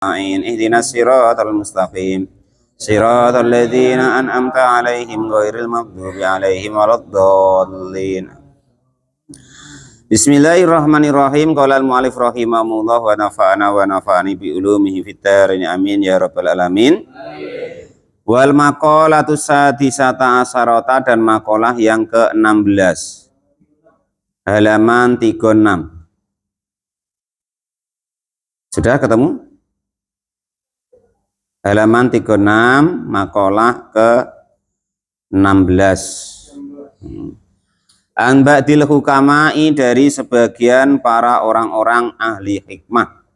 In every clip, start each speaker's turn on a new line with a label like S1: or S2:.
S1: ihdinas siratal mustaqim siratal ladzina an'amta 'alaihim ghairil maghdubi 'alaihim waladdallin. Bismillahirrahmanirrahim. Qala al-mu'allif rahimahullah wa nafa'ana wa nafa'ani bi ulumihi fid dharain amin ya rabbal alamin. Wal maqalatu sadisata asarata, dan makalah yang ke-16 halaman 36. Sudah ketemu? Halaman 36, makalah ke-16. An ba'dil hukama'i, dari sebagian para orang-orang ahli hikmah.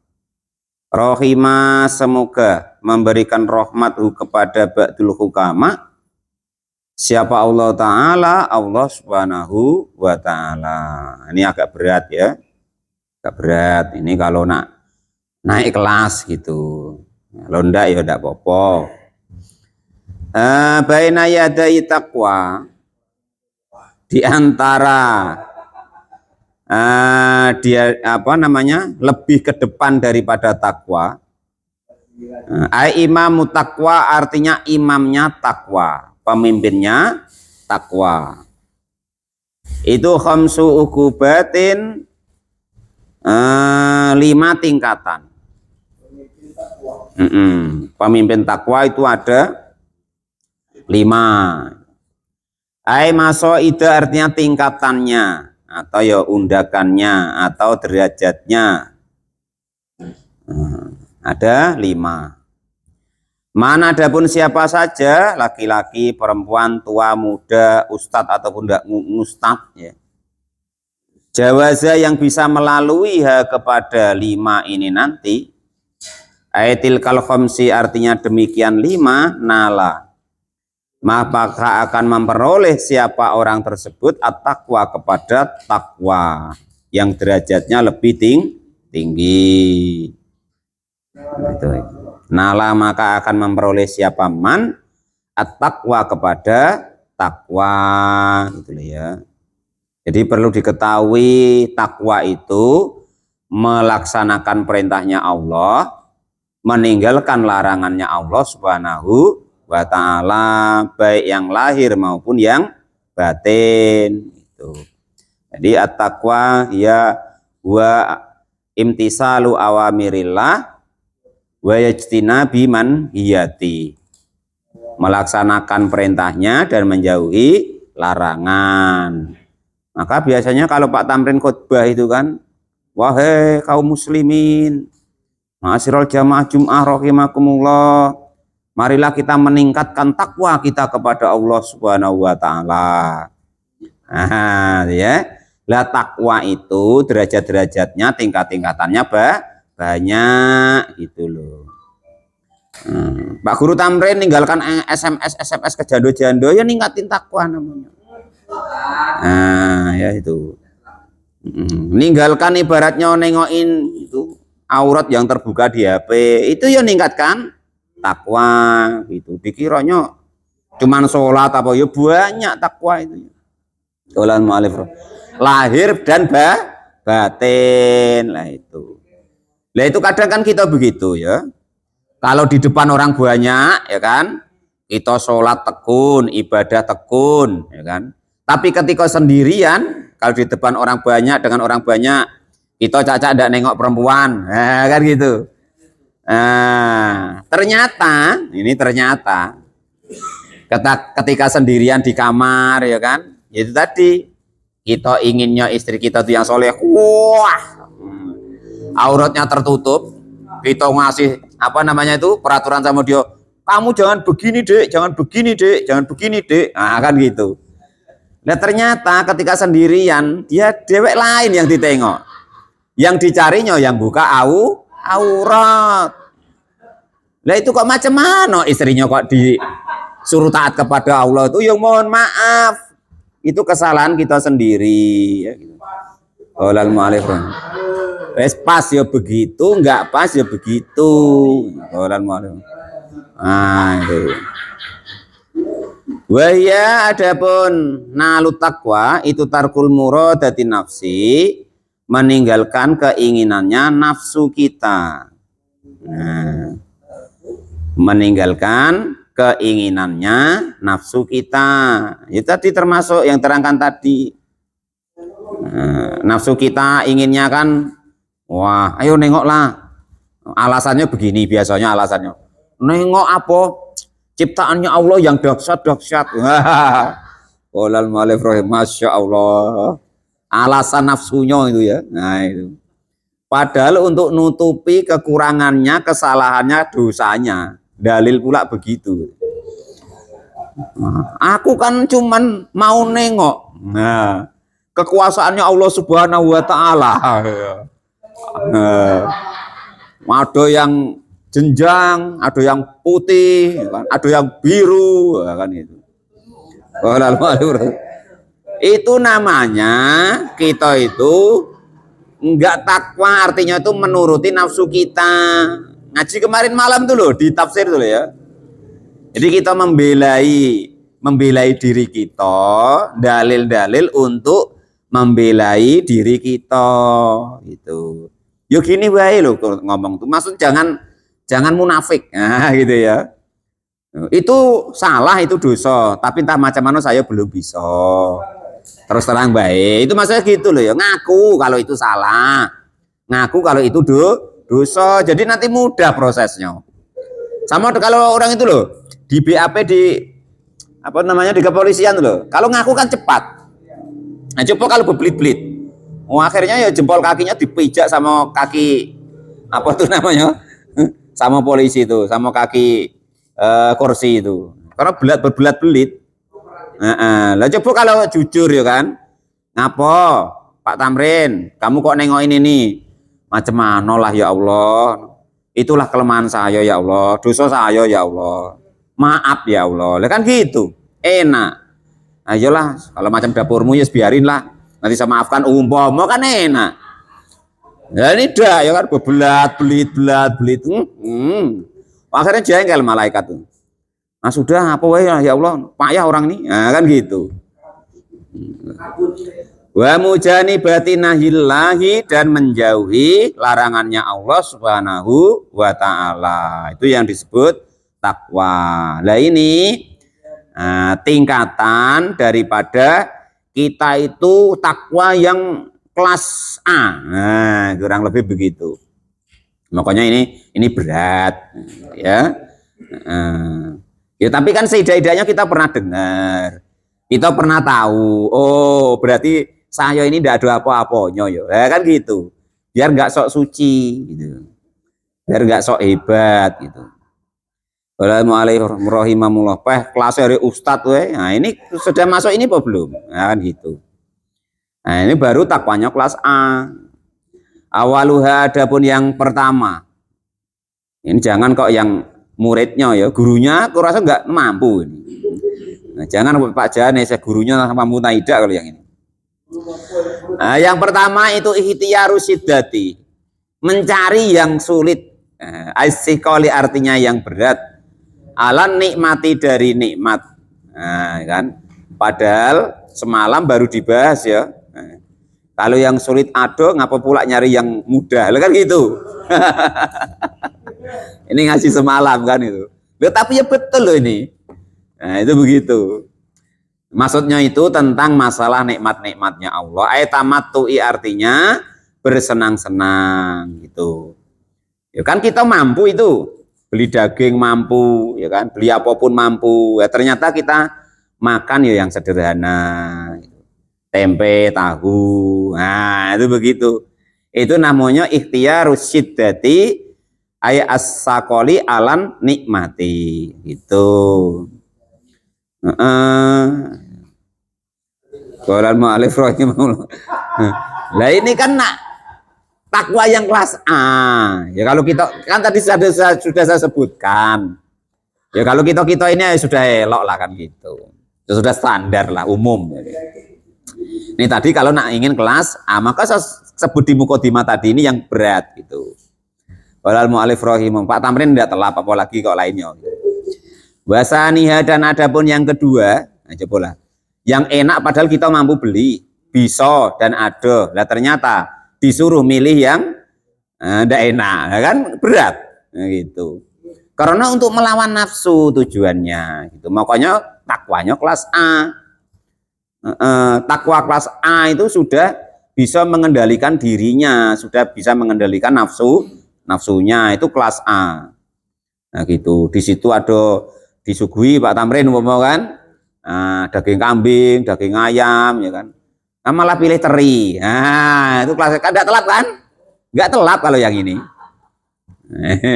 S1: Rohimah, semoga memberikan rahmathu kepada ba'dul hukama. Siapa Allah Ta'ala? Allah Subhanahu wa Ta'ala. Ini agak berat ya. Agak berat. Ini kalau naik kelas gitu. Kalau enggak ya enggak apa-apa. Baina yadai taqwa, di antara dia lebih ke depan daripada takwa. Imamu taqwa, artinya imamnya takwa, pemimpinnya takwa. Itu khamsu ukubatin, 5 tingkatan. Pemimpin takwa itu ada 5. Masoida, artinya tingkatannya, atau ya undakannya, atau derajatnya. Ada 5. Mana adapun siapa saja, laki-laki, perempuan, tua, muda, ustadz ataupun tidak ustadz ya. Jawaza, yang bisa melalui kepada 5 ini nanti. Ayatil kal khamsi, artinya demikian 5, nala, maka akan memperoleh siapa orang tersebut at-taqwa, kepada takwa yang derajatnya lebih tinggi. Gitu. Nala, maka akan memperoleh siapa man at-taqwa, kepada takwa, gitu ya. Jadi perlu diketahui, takwa itu melaksanakan perintahnya Allah, meninggalkan larangannya Allah Subhanahu wa Ta'ala, baik yang lahir maupun yang batin. Gitu. Jadi at-taqwa ya wa imtisalu awamirillah wa yajtinabi manhiyati, melaksanakan perintahnya dan menjauhi larangan. Maka biasanya kalau Pak Tamrin khutbah itu kan, wahai kaum muslimin, ma'asyiral jamaah Jum'ah rahimakumullah, marilah kita meningkatkan takwa kita kepada Allah Subhanahu wa Ta'ala. Ya. Lah takwa itu derajat-derajatnya, tingkat-tingkatannya banyak gitu loh. Pak Guru Tamrin ninggalkan SMS ke jando-jando, ya ningkatin takwa namanya. Ya itu. Ninggalkan ibaratnya nengokin itu aurat yang terbuka di HP, itu ya ningkatkan takwa gitu. Dikiranya cuman sholat apa ya, banyak takwa itu. Dolan mu'alif lahir dan batin lah itu. Lah itu kadang kan kita begitu ya. Kalau di depan orang banyak ya kan, kita sholat tekun, ibadah tekun ya kan. Tapi ketika sendirian, kalau di depan orang banyak, dengan orang banyak, kita caca tidak nengok perempuan, kan gitu. Ternyata ketika sendirian di kamar ya kan, itu tadi kita inginnya istri kita itu yang soleh, wah, auratnya tertutup, kita ngasih peraturan sama dia, kamu jangan begini dek, jangan begini dek, jangan begini dek, kan gitu. Nah ternyata ketika sendirian, dia dewek lain yang ditengok, yang dicarinya yang buka aurat. Lah itu kok macam mana istrinya kok disuruh taat kepada Allah itu? Yang mohon maaf, itu kesalahan kita sendiri. Ya, gitu. Qolal mu'alif. Pas ya begitu, enggak pas ya begitu. Qolal mu'alif. Itu. Wahya, adapun nalut taqwa itu tarkul muradati nafsi, meninggalkan keinginannya nafsu kita. Nah, meninggalkan keinginannya nafsu kita. Itu tadi termasuk yang terangkan tadi. Nah, nafsu kita inginnya kan, wah, ayo nengoklah. Alasannya begini biasanya alasannya. Nengok apa? Ciptaannya Allah yang dahsyat-dahsyat. Qolal mu'allif masya Allah. Alasan nafsunya itu ya. Nah itu. Padahal untuk nutupi kekurangannya, kesalahannya, dosanya. Dalil pula begitu. Nah, aku kan cuman mau nengok. Nah, kekuasaannya Allah Subhanahu wa taala. Nah, ada yang jenjang, ada yang putih, ada yang biru, kan itu. Itu namanya kita itu enggak takwa, artinya itu menuruti nafsu kita. Ngaji kemarin malam tuh loh, di tafsir tuh ya. Jadi kita membelai diri kita, dalil-dalil untuk membelai diri kita gitu. Yo gini wae loh ngomong tuh. Maksud jangan munafik. Nah, gitu ya. Itu salah, itu dosa, tapi entah macam mana saya belum bisa. Terus terang baik. Itu maksudnya gitu loh ya. Ngaku kalau itu salah. Ngaku kalau itu dosa. Jadi nanti mudah prosesnya. Sama kalau orang itu loh di BAP di apa namanya di kepolisian loh. Kalau ngaku kan cepat. Nah, coba kalau berbelit-belit. Oh, akhirnya ya jempol kakinya dipijak sama kaki apa tuh namanya? Sama polisi itu, sama kaki kursi itu. Karena berbelat-belit. Lah coba kalau jujur ya kan. Ngapo? Pak Tamrin, kamu kok nengokin ini? Macam mana lah ya Allah. Itulah kelemahan saya ya Allah, dosa saya ya Allah. Maaf ya Allah. Lah kan gitu. Enak. Ayolah, kalau macam dapurmu ya biarin lah. Nanti saya maafkan umpama kan enak. Ya ini dah ya kan belat-belit. Akhirnya jengkel malaikat tuh. Nah sudah apa ya Allah, payah orang ini. Nah, kan gitu. Wa mujanibati nahillahi, dan menjauhi larangannya Allah Subhanahu wa taala. Itu yang disebut takwa. Lah ini tingkatan daripada kita itu takwa yang kelas A. Nah, kurang lebih begitu. Makanya ini berat ya. Ya tapi kan seidah-idahnya kita pernah dengar. Kita pernah tahu. Oh, berarti saya ini tidak ada apa-apanya ya. Kan gitu. Biar nggak sok suci gitu. Biar nggak sok hebat gitu. Bismillahirrahmanirrahim. Kelas dari ustadz we. Nah, ini sudah masuk ini apa belum? Nah, kan gitu. Nah, ini baru takwanya kelas A. Awaluha, adapun yang pertama. Ini jangan kok yang muridnya ya, gurunya aku rasa nggak mampu ini. Nah, jangan Pak Jane, saya gurunya mampu tidak kalau yang ini. Nah, yang pertama itu ikhtiyaru siddati, mencari yang sulit. Aisyikoli artinya yang berat. Alan nikmati, dari nikmat. Nah, kan? Padahal semalam baru dibahas ya. Nah, kalau yang sulit ada, ngapa pula nyari yang mudah? Kan gitu. Ini ngasih semalam kan itu. Loh, tapi ya betul loh ini. Nah, itu begitu. Maksudnya itu tentang masalah nikmat-nikmatnya Allah. Ayatamattu'i artinya bersenang-senang gitu. Ya kan kita mampu itu. Beli daging mampu, ya kan? Beli apapun mampu. Ya ternyata kita makan ya yang sederhana. Tempe, tahu. Nah, itu begitu. Itu namanya ikhtiyarus syiddati ay as-saqoli alan nikmati. Gitu. Qolal mu'allif rahimahullah. Lah ini kan takwa yang kelas A. Ya kalau kita kan tadi sudah saya sebutkan. Ya kalau kita ini sudah elok lah kan gitu. Ya sudah standar lah umum. Ini tadi kalau nak ingin kelas A, maka saya sebut di mukadimah tadi ini yang berat gitu. Qolal mu'allif rahimahullah. Pak Tamrin tidak telah apa lagi kok lainnya. Wasaniha, dan adapun yang kedua, nah cobalah. Yang enak padahal kita mampu beli, bisa dan ada. Lah ternyata disuruh milih yang tidak enak, nah, kan berat. Nah, gitu. Karena untuk melawan nafsu tujuannya gitu. Makanya takwanya kelas A. Takwa kelas A itu sudah bisa mengendalikan dirinya, sudah bisa mengendalikan nafsunya, itu kelas A. Nah gitu, di situ ada disuguhi Pak Tamrin umpama kan, daging kambing, daging ayam, ya kan. Nah, malah pilih teri. Nah itu kelas kan nggak telat kan? Nggak telat kalau yang ini.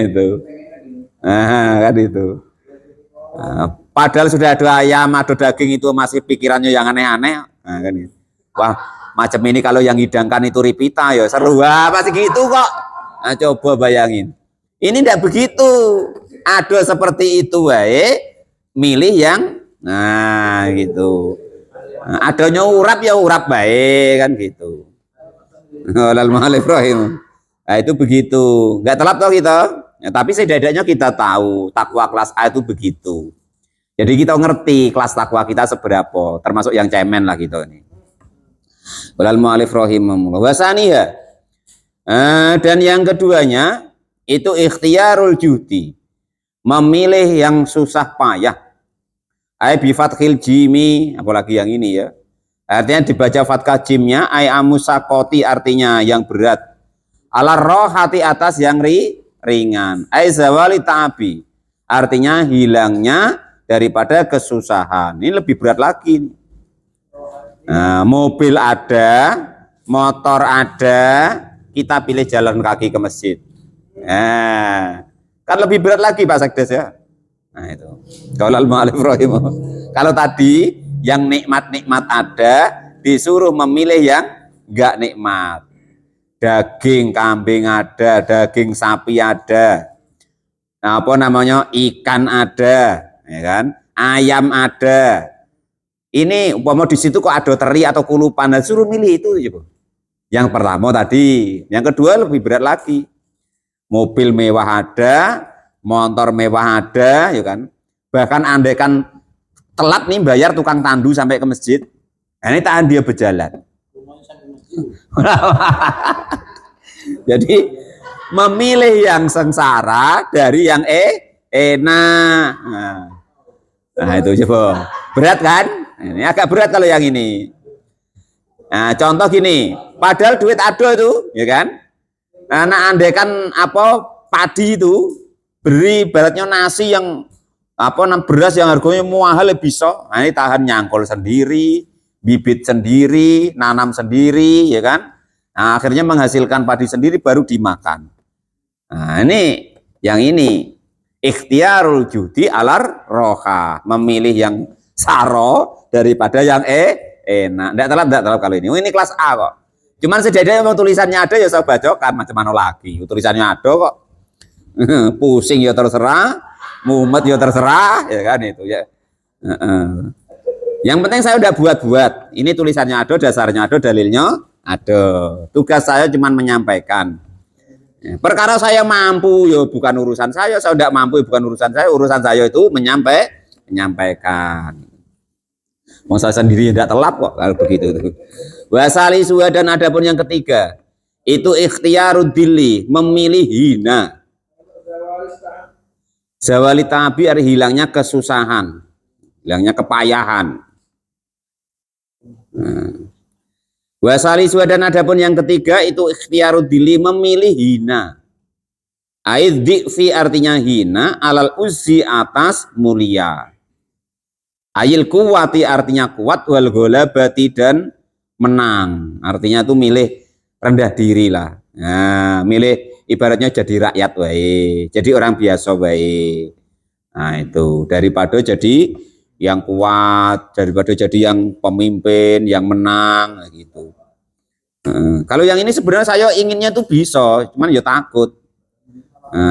S1: Itu, kan itu. Padahal sudah ada ayam, ada daging itu masih pikirannya yang aneh-aneh. Nah, kan gitu. Wah, macam ini kalau yang hidangkan itu ripita ya seru. Wah, pasti gitu kok. Nah, coba bayangin. Ini tidak begitu. Ada seperti itu milih yang gitu. Nah, adanya urap ya urap baik kan gitu. Nah, itu begitu. Enggak telat toh kita. Ya, tapi setidaknya kita tahu takwa kelas A itu begitu. Jadi kita ngerti kelas takwa kita seberapa, termasuk yang cemen lah gitu ini. Walal mu'alif rahimahullah. Wasaniha. Dan yang keduanya itu ikhtiyarul judi. Memilih yang susah payah. Ai bi fathil jimi, apalagi yang ini ya. Artinya dibaca fathah jimnya ai amusakoti artinya yang berat. Ala rohati atas yang ringan. Ai zawali ta'abi. Artinya hilangnya daripada kesusahan. Ini lebih berat lagi. Nah, mobil ada, motor ada, kita pilih jalan kaki ke masjid. Nah, kan lebih berat lagi Pak Sekdes ya. Nah itu. Kalau tadi yang nikmat-nikmat ada, disuruh memilih yang enggak nikmat. Daging kambing ada, daging sapi ada. Nah, apa namanya? Ikan ada. Ya kan? Ayam ada. Ini umpama di situ kok ada teri atau kulupan, dan suruh milih itu coba. Yang pertama tadi, yang kedua lebih berat lagi. Mobil mewah ada, motor mewah ada, ya kan? Bahkan andaikan telat nih bayar tukang tandu sampai ke masjid, nah ini tahan dia berjalan. Jadi memilih yang sengsara dari yang enak. Nah itu coba. Berat kan? Ini agak berat kalau yang ini. Nah, contoh gini, padahal duit ada itu, ya kan? Nah, andaikan apa padi itu beri baratnya nasi yang beras yang harganya mahal bisa. Nah, ini tahan nyangkol sendiri, bibit sendiri, nanam sendiri, ya kan? Nah, akhirnya menghasilkan padi sendiri baru dimakan. Nah, ini yang ini ikhtiyarul judi alar roha, memilih yang saro daripada yang enak. Enggak telat kalau ini. Oh, ini kelas A kok. Cuman sejadinya memang tulisannya ada ya saya bacakan, macam mana lagi. Tulisannya ada kok. Pusing ya terserah, mumet ya terserah, ya kan itu ya. Yang penting saya udah buat-buat. Ini tulisannya ada, dasarnya ada, dalilnya ada. Tugas saya cuman menyampaikan. Perkara saya mampu ya bukan urusan saya tidak mampu ya bukan urusan saya itu menyampaikan. Mau saya sendiri tidak telat kok kalau begitu. Wasali suha, dan adapun yang ketiga itu ikhtiyarud dili, memilih hina. Zawali tabi arti hilangnya kesusahan, hilangnya kepayahan. Wasali suha, dan adapun yang ketiga itu ikhtiyarud dili, memilih hina. Aidhi artinya hina, alal uzzi atas mulia. Ayil kuwati artinya kuat, wal ghalabati dan menang. Artinya itu milih rendah diri lah. Nah, milih ibaratnya jadi rakyat wae, jadi orang biasa wae. Nah, itu daripada jadi yang kuat, daripada jadi yang pemimpin, yang menang gitu. Kalau yang ini sebenarnya saya inginnya tuh bisa, cuman ya takut.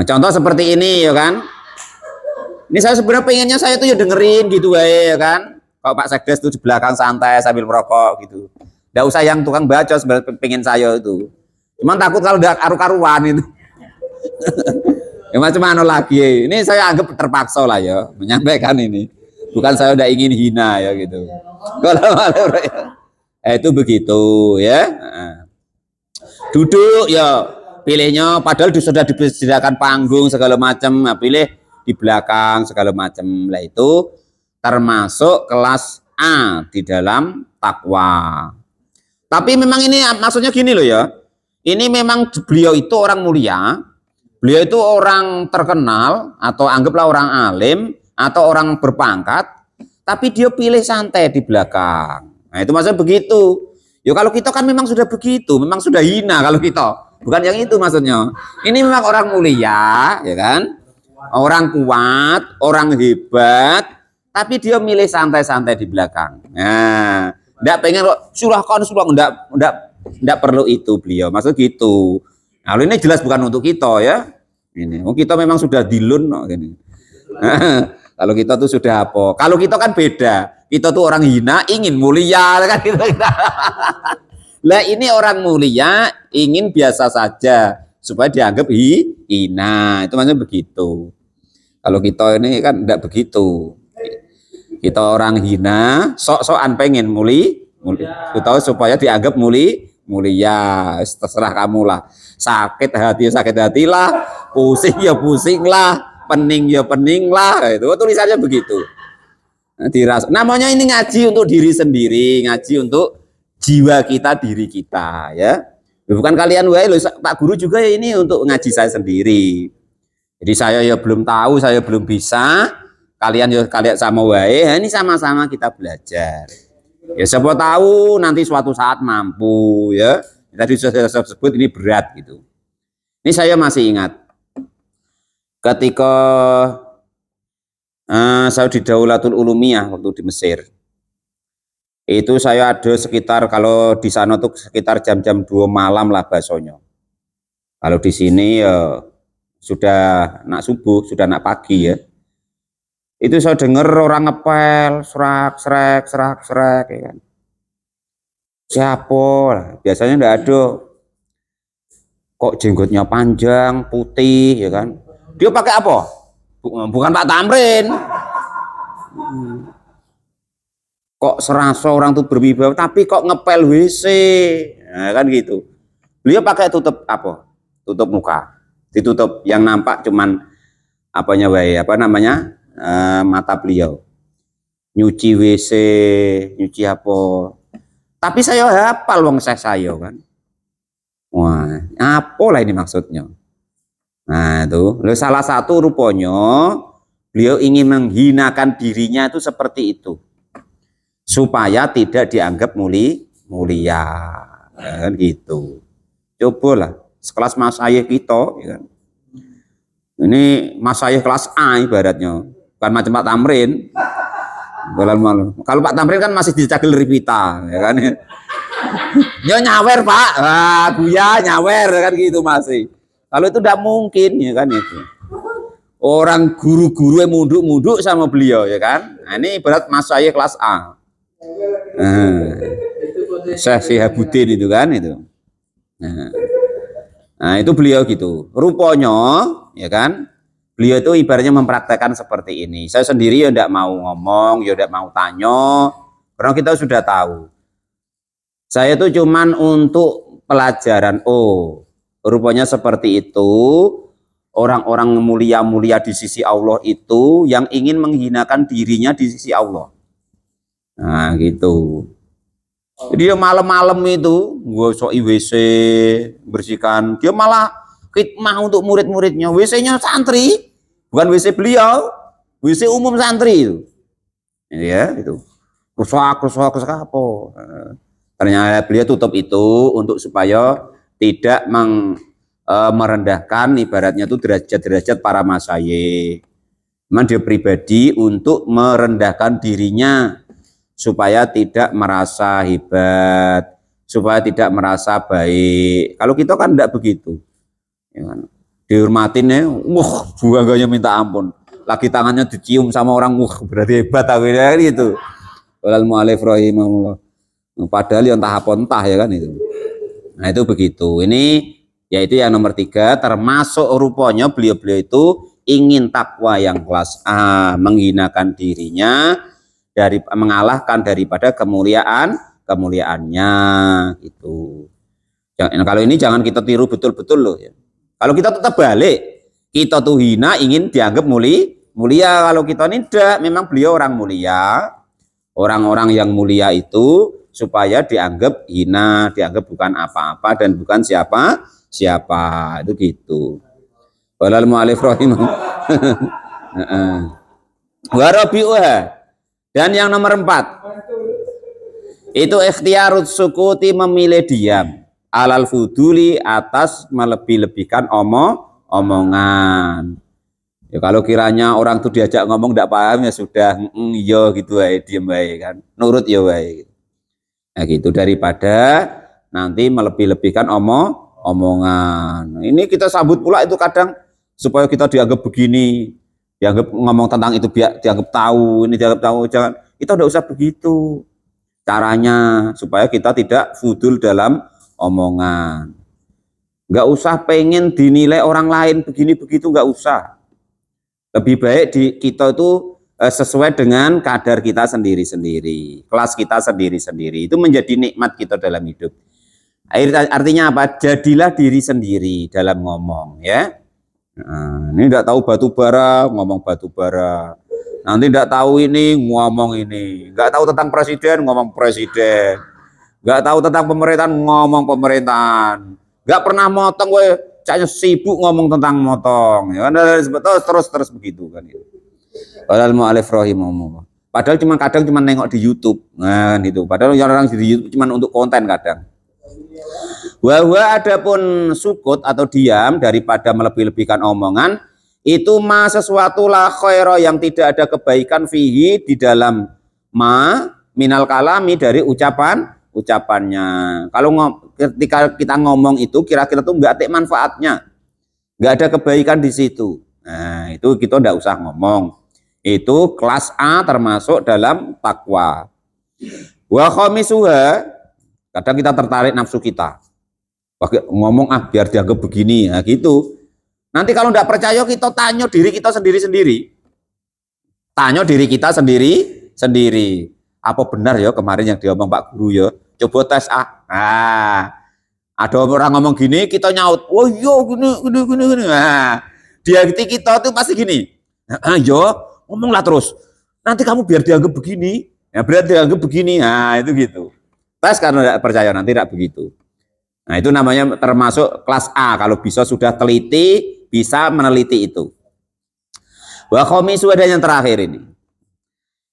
S1: Contoh seperti ini ya kan. Ini saya sebenarnya pengennya saya tuh ya dengerin gitu ya kan. Kalau Pak Sekdes tuh di belakang santai sambil merokok gitu. Nggak usah yang tukang baca sebenarnya pengen saya itu. Cuman takut kalau udah karu-karuan itu. Ya macam-mana lagi. Ini saya anggap terpaksa lah ya menyampaikan ini. Bukan saya udah ingin hina ya gitu. Kalau itu begitu ya. Duduk ya. pilihnya padahal sudah disediakan panggung segala macam, nah, pilih di belakang segala macam. Lah itu termasuk kelas A di dalam takwa. Tapi memang ini maksudnya gini loh ya. Ini memang beliau itu orang mulia, beliau itu orang terkenal atau anggaplah orang alim atau orang berpangkat, tapi dia pilih santai di belakang. Nah itu maksudnya begitu. Ya kalau kita kan memang sudah begitu, memang sudah hina kalau kita. Bukan yang itu maksudnya. Ini memang orang mulia, ya kan? Orang kuat, orang hebat, tapi dia milih santai-santai di belakang. Nah, enggak pengen kok silahkan enggak perlu itu beliau. Maksud gitu. Nah, ini jelas bukan untuk kita ya. Ini, kita memang sudah dilun no, gini. Kalau kita tuh sudah apa? Kalau kita kan beda. Kita tuh orang hina ingin mulia kan gitu. Lah ini orang mulia ingin biasa saja supaya dianggap hina. Itu maksudnya begitu. Kalau kita ini kan enggak begitu. Kita orang hina, sok-sokan pengen kita supaya dianggap mulia. Terserah kamu lah. Sakit hati lah, pusing ya pusing lah, pening ya pening lah. Itu tulisannya begitu. Namanya ini ngaji untuk diri sendiri, ngaji untuk jiwa kita, diri kita ya. Bukan kalian wae loh, Pak Guru juga ya ini untuk ngaji saya sendiri. Jadi saya ya belum tahu, saya belum bisa. Kalian sama wae, ini sama-sama kita belajar. Ya siapa tahu nanti suatu saat mampu ya. Tadi sudah saya sebut ini berat gitu. Ini saya masih ingat ketika saya di Daulatul Ulumiyah waktu di Mesir. Itu saya ada sekitar, kalau di sana tuh sekitar jam-jam 2 malam lah basonya. Kalau di sini ya sudah nak subuh, sudah nak pagi ya. Itu saya dengar orang ngepel, serak ya kan. Siapa? Biasanya enggak ada. Kok jenggotnya panjang, putih ya kan. Dia pakai apa? Bukan Pak Tamrin. Kok serasa orang tuh berwibawa, tapi kok ngepel WC. Nah, kan gitu. Beliau pakai tutup apa? Tutup muka. Ditutup, yang nampak cuman apanya wae, apa namanya? Mata beliau. Nyuci WC, nyuci apa? Tapi saya hafal wong saya kan. Wah, apa lah ini maksudnya? Nah, itu salah satu rupanya beliau ingin menghinakan dirinya itu seperti itu. Supaya tidak dianggap mulia. Kan gitu. Cobalah sekelas masayih kita ya kan. Ini masayih kelas A ibaratnya. Bukan macam Pak Tamrin. Kalau Pak Tamrin kan masih dicagel ripita ya kan. Ya nyawer Pak, Buya nyawer kan gitu masih. Kalau itu tidak mungkin ya kan itu. Orang guru-guru yang munduk-munduk sama beliau ya kan. Nah, ini berat masayih kelas A. Syekh Syihabuddin itu kan itu. Nah, itu beliau gitu. Rupanya ya kan. Beliau itu ibaratnya mempraktekkan seperti ini. Saya sendiri ya tidak mau ngomong, ya tidak mau tanya. Karena kita sudah tahu. Saya itu cuman untuk pelajaran. Oh, rupanya seperti itu. Orang-orang mulia-mulia di sisi Allah itu yang ingin menghinakan dirinya di sisi Allah. Nah, gitu. Jadi dia malam-malam itu gosok WC, bersihkan. Dia malah khidmah untuk murid-muridnya. WC-nya santri, bukan WC beliau. WC umum santri itu. Ya, itu. Rusak apa. Ternyata beliau tutup itu untuk supaya tidak merendahkan ibaratnya itu derajat-derajat para masyayikh. Memang dia pribadi untuk merendahkan dirinya supaya tidak merasa hebat, supaya tidak merasa baik. Kalau kita kan tidak begitu. Ya kan? Dihormatin ya, bangganya minta ampun. Lagi tangannya dicium sama orang, berarti hebat akhirnya gitu. Walal mu'alif rahimahullah. Padahal yang entah apa entah ya kan itu. Nah itu begitu. Ini yaitu yang nomor 3, termasuk rupanya beliau-beliau itu ingin takwa yang kelas A, menghinakan dirinya dari mengalahkan daripada kemuliaannya gitu. Kalau ini jangan kita tiru betul-betul loh ya. Kalau kita tetap balik, kita tuh hina ingin dianggap mulia. Kalau kita ini tidak, memang beliau orang mulia. Orang-orang yang mulia itu supaya dianggap hina, dianggap bukan apa-apa dan bukan siapa. Itu gitu. Walal mu'alif rahimah. Warabi'uha. Dan yang nomor 4 itu ikhtiyarut sukuti, memilih diam, alal fuduli, atas melebih-lebihkan omongan. Ya kalau kiranya orang tuh diajak ngomong tidak paham ya sudah, iya gitu aja, diem aja kan, nurut ya wae. Nah gitu, daripada nanti melebih-lebihkan omongan. Ini kita sambut pula itu kadang supaya kita dianggap begini, dianggap ngomong tentang itu biar dianggap tahu, ini dianggap tahu, jangan. Kita udah usah begitu. Caranya supaya kita tidak fudul dalam omongan. Nggak usah pengen dinilai orang lain begini begitu, nggak usah. Lebih baik kita itu sesuai dengan kadar kita sendiri-sendiri, kelas kita sendiri-sendiri. Itu menjadi nikmat kita dalam hidup. Artinya apa? Jadilah diri sendiri dalam ngomong ya. Nah, ini tidak tahu batu bara, ngomong batu bara. Nanti tidak tahu ini, ngomong ini. Nggak tahu tentang presiden, ngomong presiden. Nggak tahu tentang pemerintahan, ngomong pemerintahan. Nggak pernah motong, gue caknya sibuk ngomong tentang motong. Ya, terus begitu kan. Padahal mu'alif rahimahumullah. Padahal kadang cuma nengok di YouTube. Nah, gitu. Padahal orang di YouTube cuma untuk konten kadang. Bahwa adapun sukut atau diam daripada melebih-lebihkan omongan, itu sesuatu la khaira, yang tidak ada kebaikan fihi di dalam minal kalami, dari ucapannya. Kalau ketika kita ngomong itu kira-kira tuh nggak ada manfaatnya, nggak ada kebaikan di situ. Nah itu kita nggak usah ngomong. Itu kelas A termasuk dalam takwa. Wa khamisuha, kadang kita tertarik nafsu kita, pakai ngomong biar dianggap begini, nah gitu. Nanti kalau tidak percaya, kita tanya diri kita sendiri-sendiri. Tanya diri kita sendiri-sendiri. Apa benar ya kemarin yang diomong Pak Guru ya? Coba tes Nah, ada orang ngomong gini, kita nyaut. Oh iya gini. Nah, di hati kita tuh pasti gini. Yo, ngomonglah terus. Nanti kamu biar dianggap begini. Ya biar dianggap begini. Nah, itu gitu. Tes karena tidak percaya, nanti tidak begitu. Nah, itu namanya termasuk kelas A. Kalau bisa sudah teliti, bisa meneliti itu. Wa khamisu, ada yang terakhir ini.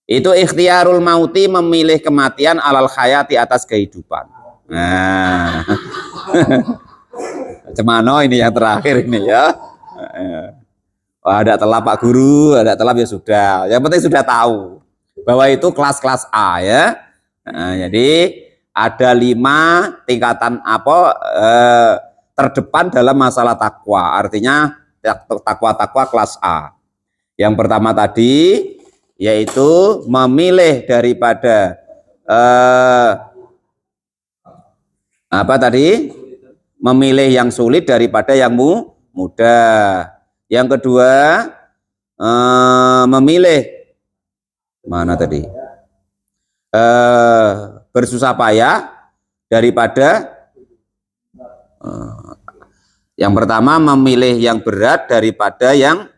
S1: Itu ikhtiyarul mauti, memilih kematian, alal hayati, atas kehidupan. Nah. Cemano ini yang terakhir ini ya. Ada telah Pak Guru, ada telah ya sudah. Yang penting sudah tahu bahwa itu kelas-kelas A ya. Nah, jadi ada 5 tingkatan terdepan dalam masalah takwa. Artinya takwa kelas A. Yang pertama tadi yaitu memilih daripada memilih yang sulit daripada yang mudah. Yang kedua memilih bersusah payah daripada yang pertama memilih yang berat daripada yang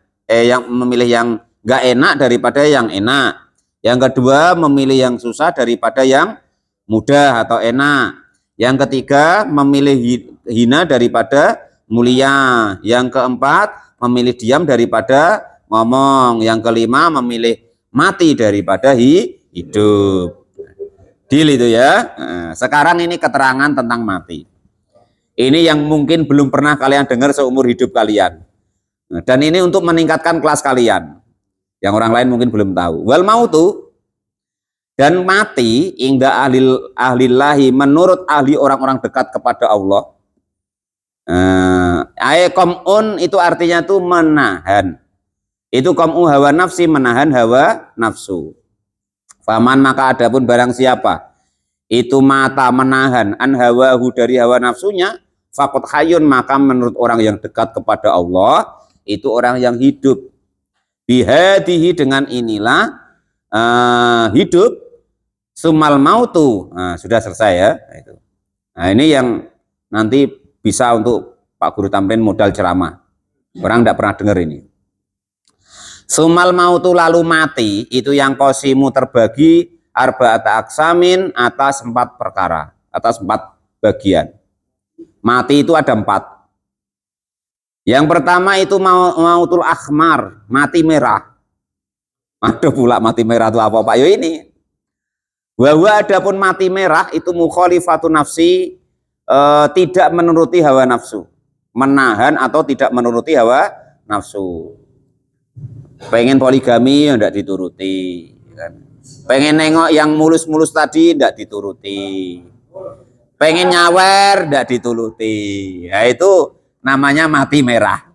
S1: memilih yang nggak enak daripada yang enak. Yang kedua memilih yang susah daripada yang mudah atau enak. Yang ketiga memilih hina daripada mulia. Yang keempat memilih diam daripada ngomong. Yang kelima memilih mati daripada hidup. Deal itu ya. Nah, sekarang ini keterangan tentang mati. Ini yang mungkin belum pernah kalian dengar seumur hidup kalian. Nah, dan ini untuk meningkatkan kelas kalian. Yang orang lain mungkin belum tahu. Wal mautu, dan mati inda ahlillahi, menurut ahli orang-orang dekat kepada Allah. Kom'un itu artinya itu menahan. Itu kom'u hawa nafsi, menahan hawa nafsu. Faman, maka adapun barang siapa itu mata menahan an hawahu, dari hawa nafsunya, faqad hayyun, maka menurut orang yang dekat kepada Allah itu orang yang hidup. Bihadihi, dengan inilah hidup. Sumal mautu, nah, sudah selesai ya. Nah ini yang nanti bisa untuk Pak Guru Tamrin modal ceramah. Orang tidak pernah dengar ini. Sumal mautu lalu mati, itu yang kosimu terbagi arba'ata aksamin atas 4 perkara, atas 4 bagian. Mati itu ada 4. Yang pertama itu mautul akhmar, mati merah. Ada pula mati merah itu apa Pak? Yo ini. Bahwa adapun mati merah itu mukhalifatu nafsi, tidak menuruti hawa nafsu, menahan atau tidak menuruti hawa nafsu. Pengen poligami ya tidak dituruti, kan? Pengen nengok yang mulus-mulus tadi tidak dituruti, pengen nyawer tidak dituruti, ya itu namanya mati merah.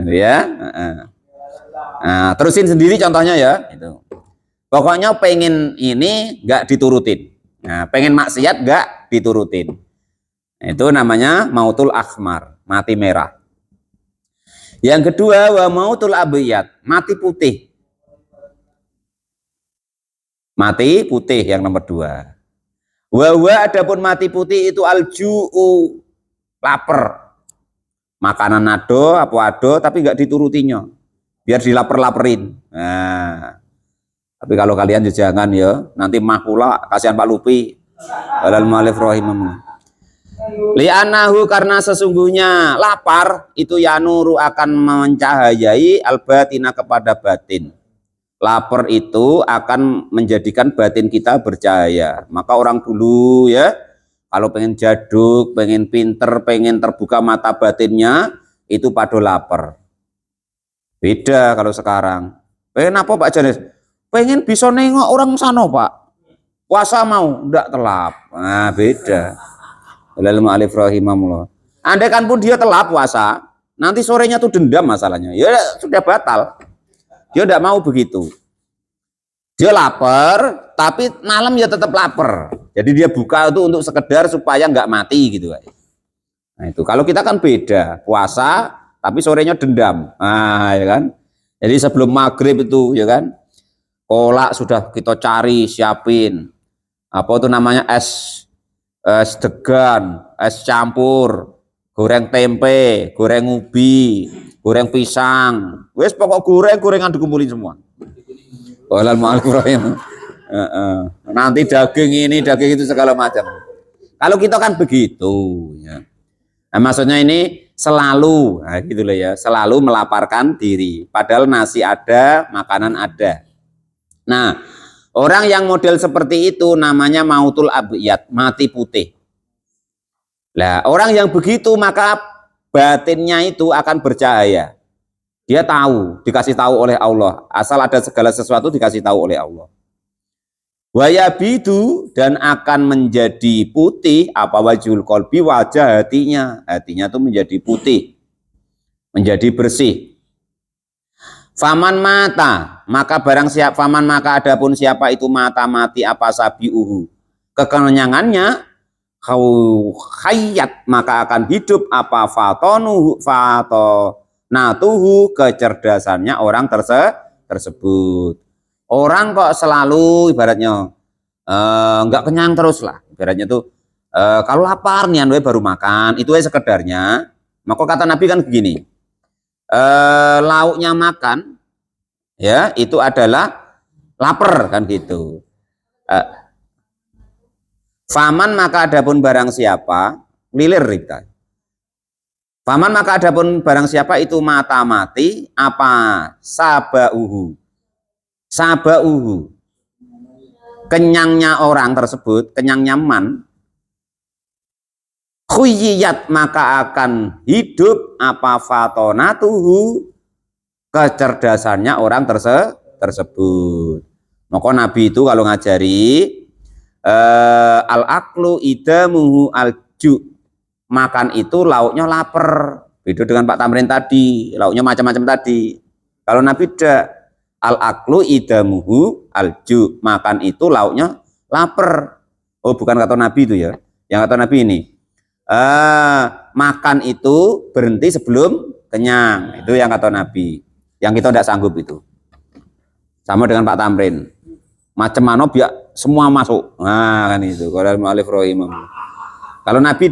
S1: Ya. Nah, terusin sendiri contohnya ya. Itu. Pokoknya pengen ini nggak diturutin, nah, pengen maksiat nggak diturutin. Itu namanya mautul akhmar, mati merah. Yang kedua, wa mautul abiyat, mati putih. Mati putih yang nomor 2. Wa adapun mati putih itu alju'u, lapar. Makanan ado tapi nggak diturutinya. Biar dilaper-laperin. Nah, tapi kalau kalian jangan ya, nanti makula kasihan Pak Lupi. Walal mu'alif rahimahullah. Li'anahu, karena sesungguhnya lapar itu yanuru akan mencahayai albatina kepada batin. Lapar itu akan menjadikan batin kita bercahaya. Maka orang dulu ya, kalau pengen jaduk, pengen pinter, pengen terbuka mata batinnya, itu pada lapar. Beda kalau sekarang. Pengen apa Pak Janis? Pengen bisa nengok orang sana Pak. Puasa mau, enggak telap. Nah beda. Walal mu'alif rahimahullah. Andai kan pun dia telat puasa, nanti sorenya tuh dendam masalahnya. Ya sudah batal. Dia tidak mau begitu. Dia lapar, tapi malam ya tetap lapar. Jadi dia buka itu untuk sekedar supaya nggak mati gitu. Nah itu. Kalau kita kan beda, puasa, tapi sorenya dendam. Nah ya kan. Jadi sebelum maghrib itu ya kan, kolak sudah kita cari, siapin. Apa itu namanya es degan, es campur, goreng tempe, goreng ubi, goreng pisang, wes pokok gorengan dikumpulin semua. Walal mu'alif rahimahullah. Nanti daging ini, daging itu segala macam. Kalau kita kan begitu, ya. Nah, maksudnya ini selalu, nah gitu loh ya, selalu melaparkan diri. Padahal nasi ada, makanan ada. Nah, orang yang model seperti itu namanya mautul abiyat, mati putih. Nah, orang yang begitu maka batinnya itu akan bercahaya. Dia tahu, dikasih tahu oleh Allah. Asal ada segala sesuatu dikasih tahu oleh Allah. Wayabidu, dan akan menjadi putih apa wajhul qalbi, wajah hatinya. Hatinya itu menjadi putih, menjadi bersih. Faman mata, maka barang siapa, faman maka adapun siapa itu mata mati apa sabiuhu, kekenyangannya, khayat maka akan hidup apa fatonatuhu kecerdasannya orang tersebut. Orang kok selalu ibaratnya nggak kenyang terus lah, ibaratnya tuh kalau lapar nih baru makan, itu aja sekedarnya. Maka kata Nabi kan begini, lauknya makan ya itu adalah lapar kan gitu. Faman maka adapun barang siapa, lilir kita. Faman maka adapun barang siapa itu mata mati apa sabauhu, sabauhu, kenyangnya orang tersebut, kenyang nyaman, khuyiyat maka akan hidup apa fatonatuhu, kecerdasannya orang tersebut. Maka Nabi itu kalau ngajari al-aklu idamuhu al-ju, makan itu lauknya lapar. Beda dengan Pak Tamrin tadi, lauknya macam-macam tadi. Kalau Nabi tidak, al-aklu idamuhu al-ju, makan itu lauknya lapar. Oh bukan kata Nabi itu ya, yang kata Nabi ini makan itu berhenti sebelum kenyang, itu yang kata Nabi. Yang kita tidak sanggup itu. Sama dengan Pak Tamrin, macam mana biar semua masuk. Nah kan itu. Kalau mu'alif rahimahullah. Kalau Nabi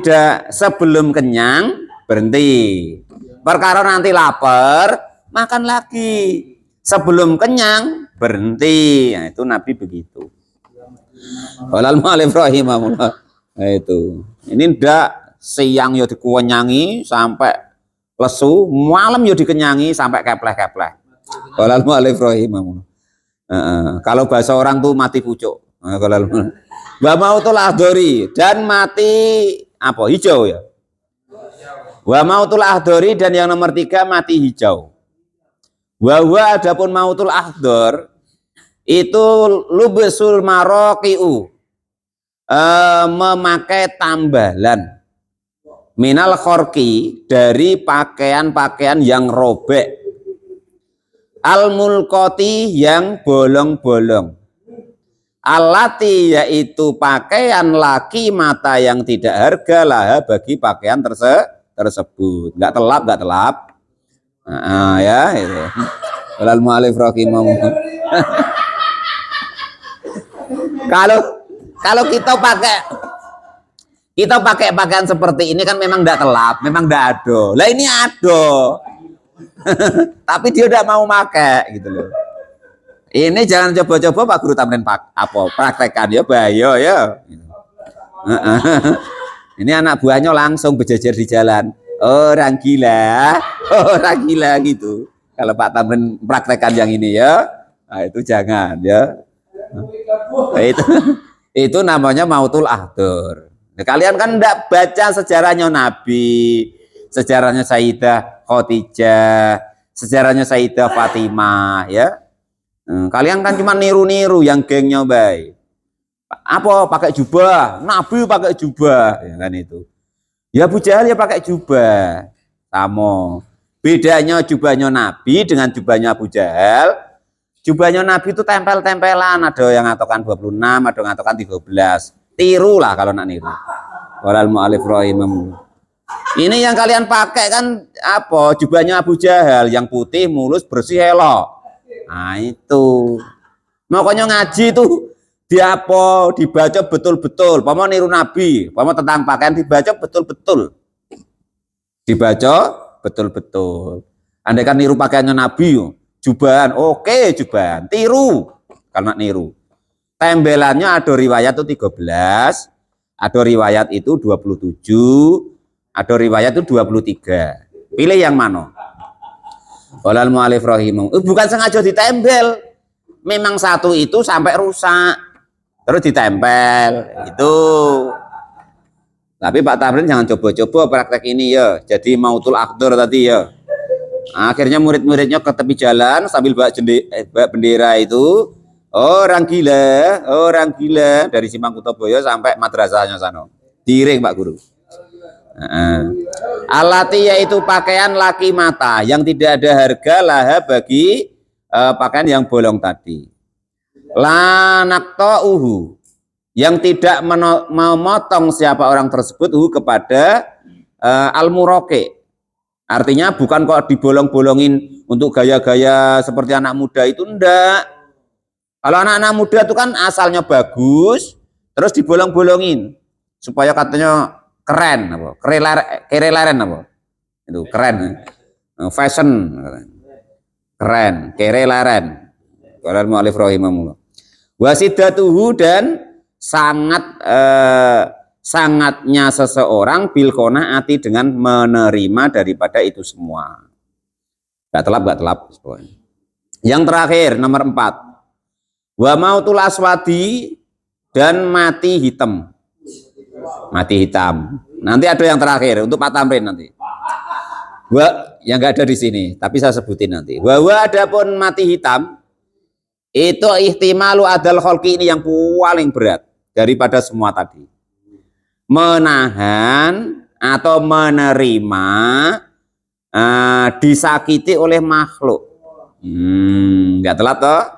S1: sebelum kenyang berhenti. Perkara nanti lapar, makan lagi. Sebelum kenyang berhenti. Nah, itu Nabi begitu. Walal mu'alif rahimahullah. Nah, itu. Ini ndak siang yo dikenyangi sampai lesu, malam yo dikenyangi sampai kepleh-kepleh. Walal mu'alif rahimahullah. Kalau bahasa orang tuh mati pucuk. Wa mautul ahdori dan mati apa hijau ya. Wa mautul ahdori dan yang nomor 3 mati hijau. Wa adapun mautul ahdor itu lubesul marokiu, memakai tambalan minal khorki dari pakaian-pakaian yang robek, al mulkoti yang bolong-bolong, alati yaitu pakaian laki mata yang tidak harga lah bagi pakaian tersebut. Nggak telap. Ya itu. Walal mu'alif rahimahullah. Kalau kita pakai pakaian seperti ini kan memang tidak telap, memang tidak ado. Lah ini ado. Tapi dia tidak mau pakai gitu loh. Ini jangan coba-coba Pak Guru Tamrin praktekkan ya, bahaya ya. Ini anak buahnya langsung berjejer di jalan. Orang gila gitu. Kalau Pak Tamrin praktekkan yang ini ya, nah itu jangan ya. Nah, itu namanya mautul ahdur. Nah, kalian kan enggak baca sejarahnya Nabi, sejarahnya Sayyidah Khadijah, sejarahnya Sayyidah Fatimah ya. Kalian kan cuma niru-niru yang gengnya baik. Apa pakai jubah? Nabi pakai jubah, ya kan itu. Ya Abu Jahal ya pakai jubah. Sama. Bedanya jubahnya Nabi dengan jubahnya Abu Jahal. Jubahnya Nabi itu tempel-tempelan, ada yang ngatokan 26, ada yang ngatokan 13. Tiru lah kalau nak niru. Walal mu'alif rahimahullah. Ini yang kalian pakai kan apa? Jubahnya Abu Jahal yang putih, mulus, bersih, elok. Nah itu. Makanya ngaji itu dibaca betul-betul. Pama niru Nabi, pama tentang pakaian dibaca betul-betul. Dibaca betul-betul. Andai kan niru pakaiannya Nabi, jubahan, oke jubahan, tiru karena niru. Tembelannya ada riwayat itu 13, ada riwayat itu 27, ada riwayat itu 23. Pilih yang mana? Walal mu'alif rahimah. Bukan sengaja ditempel. Memang satu itu sampai rusak. Terus ditempel. Itu. Tapi Pak Tamrin jangan coba-coba praktek ini ya. Jadi mautul akhdor tadi ya. Akhirnya murid-muridnya ke tepi jalan sambil bawa bendera itu. Orang gila dari Simpang Kutoboyo sampai madrasahnya sana. Diring Pak Guru. Alati yaitu pakaian laki mata yang tidak ada harga lah bagi pakaian yang bolong tadi. Lanaktauhu yang tidak memotong siapa orang tersebut kepada al-muroke. Artinya bukan kok dibolong-bolongin untuk gaya-gaya seperti anak muda itu enggak. Kalau anak-anak muda itu kan asalnya bagus, terus dibolong-bolongin supaya katanya keren apa? Kerelaren apa? Itu keren. Fashion. Keren, kerelaren. Walal mu'alif rahimahullah. Wasidatuhu dan sangatnya seseorang bil qanaati dengan menerima daripada itu semua. Gak telap. Yang terakhir nomor 4. Wa mautul aswadi dan mati hitam. Mati hitam. Nanti ada yang terakhir untuk Pak Tamrin nanti. Yang nggak ada di sini, tapi saya sebutin nanti. Bahwa adapun mati hitam itu ihtimalu adal kholqi ini yang paling berat daripada semua tadi. Menahan atau menerima disakiti oleh makhluk. Nggak telat toh?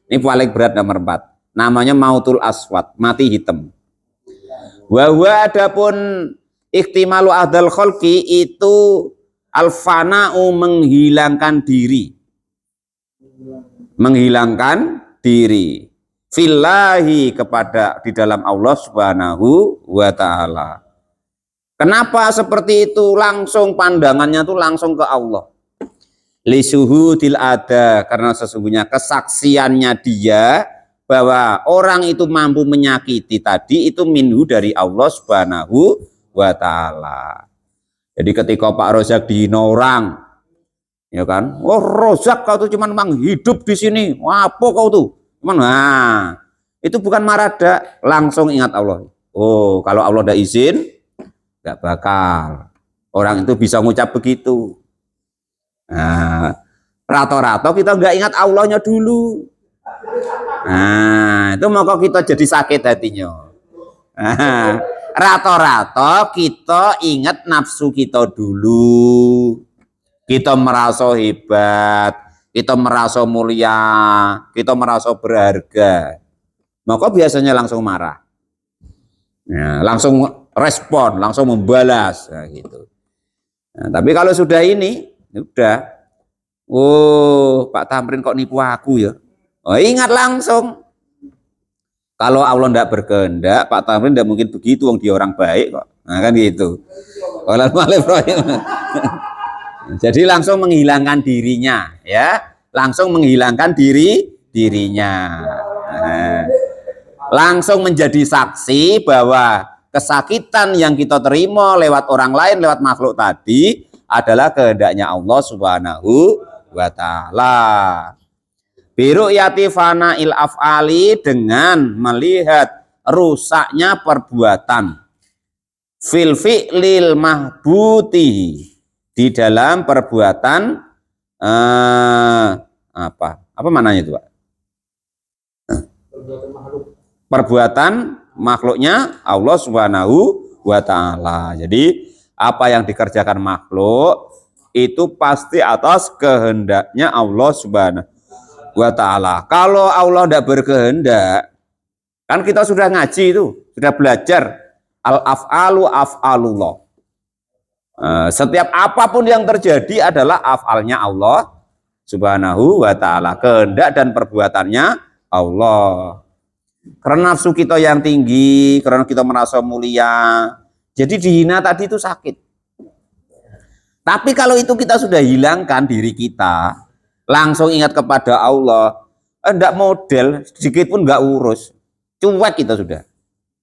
S1: Ini paling berat nomor 4. Namanya mautul aswad, mati hitam. Bahwa adapun ihtimalu adal kholqi itu alfana'u menghilangkan diri. fillahi, kepada di dalam Allah Subhanahu wa taala. Kenapa seperti itu? Langsung pandangannya tuh langsung ke Allah. Lisuhudil ada, karena sesungguhnya kesaksiannya dia bahwa orang itu mampu menyakiti tadi itu minhu dari Allah Subhanahu wa taala. Jadi ketika Pak Rozak dihina orang, ya kan, oh Rozak kau tuh cuman memang hidup di sini, apa kau tuh, cuman, nah itu bukan marada, langsung ingat Allah. Oh kalau Allah tidak izin, nggak bakal orang itu bisa ngucap begitu. Nah rata-rata kita nggak ingat Allahnya dulu. Nah itu maka kita jadi sakit hatinya. Nah, rata-rata kita ingat nafsu kita dulu. Kita merasa hebat, kita merasa mulia, kita merasa berharga. Maka biasanya langsung marah. Nah, langsung respon, langsung membalas, nah, gitu. Nah, tapi kalau sudah ini, udah, oh Pak Tamrin kok nipu aku ya? Oh, ingat langsung. Kalau Allah tidak berkehendak, Pak Tamrin tidak mungkin begitu, wong dia orang baik kok. Nah kan gitu. Jadi langsung menghilangkan dirinya, ya, langsung menghilangkan dirinya. Nah, langsung menjadi saksi bahwa kesakitan yang kita terima lewat orang lain, lewat makhluk tadi adalah kehendaknya Allah Subhanahu wa taala. Biru'yati fana'il af'ali, dengan melihat rusaknya perbuatan, fil fi'lil mahbuti, di dalam perbuatan apa mananya itu Pak? Perbuatan makhluknya Allah Subhanahu wa taala. Jadi apa yang dikerjakan makhluk itu pasti atas kehendaknya Allah Subhanahu wa taala. Kalau Allah tidak berkehendak, kan kita sudah ngaji itu, sudah belajar al af'alu af'alullah. Setiap apapun yang terjadi adalah af'alnya Allah Subhanahu wa taala, kehendak dan perbuatannya Allah. Karena nafsu kita yang tinggi, karena kita merasa mulia, jadi dihina tadi itu sakit. Tapi kalau itu kita sudah hilangkan diri kita, langsung ingat kepada Allah, enggak model, sedikit pun enggak urus, cuek kita sudah.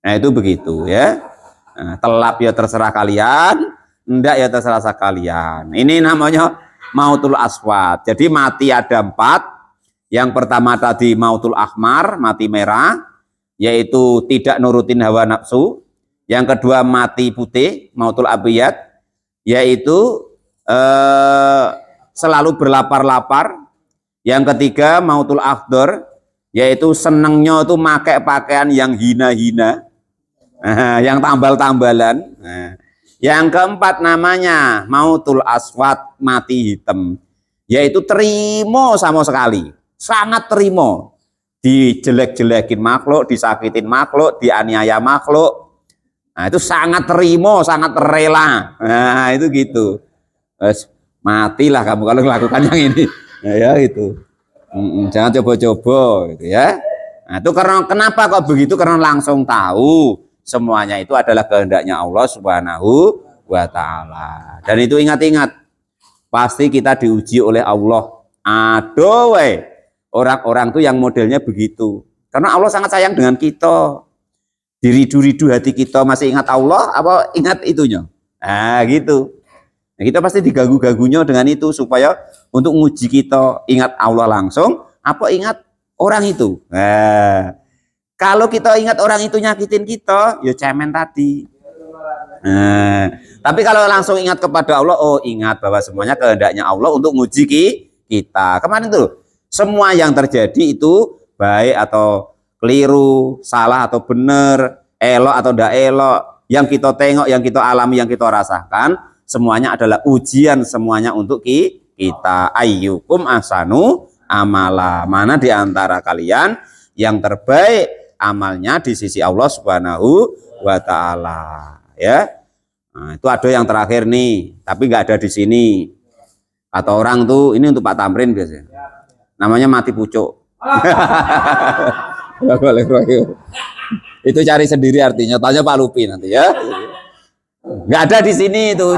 S1: Nah itu begitu ya. Nah, telap ya terserah kalian, enggak ya terserah kalian. Ini namanya mautul aswad. Jadi mati ada 4. Yang pertama tadi mautul ahmar, mati merah, yaitu tidak nurutin hawa nafsu. Yang kedua mati putih, mautul abiyat, yaitu selalu berlapar-lapar. Yang ketiga mautul akhdar, yaitu senengnya itu pakai pakaian yang hina-hina, yang tambal-tambalan. Yang keempat namanya mautul aswad, mati hitam, yaitu terima sama sekali, sangat terima, dijelek-jelekin makhluk, disakitin makhluk, dianiaya makhluk. Nah itu sangat terima, sangat rela. Nah itu gitu. Matilah kamu kalau melakukan yang ini. Nah, ya itu. Jangan coba-coba gitu ya. Nah, itu karena kenapa kok begitu? Karena langsung tahu semuanya itu adalah kehendaknya Allah Subhanahu wa taala. Dan itu ingat-ingat, pasti kita diuji oleh Allah. Aduh we, orang-orang tuh yang modelnya begitu. Karena Allah sangat sayang dengan kita. Diridu-ridu hati kita masih ingat Allah apa ingat itunya? Nah, gitu. Nah, kita pasti diganggu-ganggunya dengan itu supaya untuk nguji kita, ingat Allah langsung apa ingat orang itu. Nah, kalau kita ingat orang itu nyakitin kita, ya cemen tadi. Nah, tapi kalau langsung ingat kepada Allah, oh ingat bahwa semuanya kehendaknya Allah untuk nguji kita. Kemarin tuh semua yang terjadi itu baik atau keliru, salah atau benar, elok atau tidak elok, yang kita tengok, yang kita alami, yang kita rasakan, semuanya adalah ujian, semuanya untuk kita. Ayyukum ahsanu amala, mana di antara kalian yang terbaik amalnya di sisi Allah Subhanahu wa taala, ya. Nah, itu ada yang terakhir nih, tapi nggak ada di sini. Kata orang tuh ini untuk Pak Tamrin biasanya. Namanya mati pucuk. Itu cari sendiri artinya, tanya Pak Lupi nanti ya. Nggak ada di sini itu,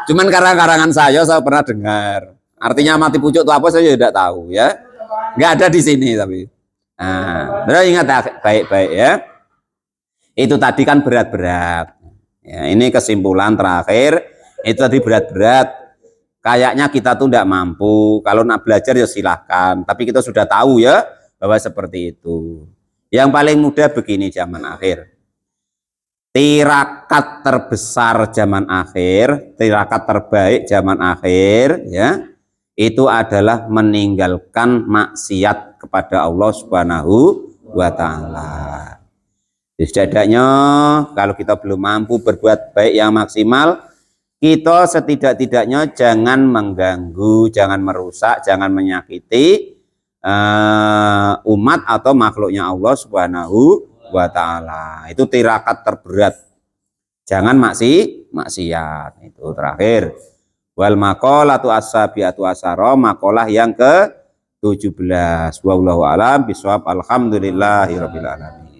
S1: cuman karangan saya pernah dengar. Artinya mati pucuk itu apa saya tidak tahu ya. Nggak ada di sini tapi. Nah, terus ingat baik-baik ya. Itu tadi kan berat-berat. Ya, ini kesimpulan terakhir. Itu tadi berat-berat. Kayaknya kita tuh tidak mampu. Kalau nak belajar ya silahkan. Tapi kita sudah tahu ya bahwa seperti itu. Yang paling mudah begini zaman akhir. Tirakat terbesar zaman akhir, tirakat terbaik zaman akhir, ya, itu adalah meninggalkan maksiat kepada Allah Subhanahu wa Ta'ala. Setidaknya kalau kita belum mampu berbuat baik yang maksimal, kita setidak-tidaknya jangan mengganggu, jangan merusak, jangan menyakiti umat atau makhluknya Allah Subhanahu wa Ta'ala. Itu tirakat terberat. Jangan maksiat. Itu terakhir. Wal maqalatu as-sabiatu asyara, maqalah yang ke-17. Wallahu a'lam bishawab. Alhamdulillahirabbil alamin.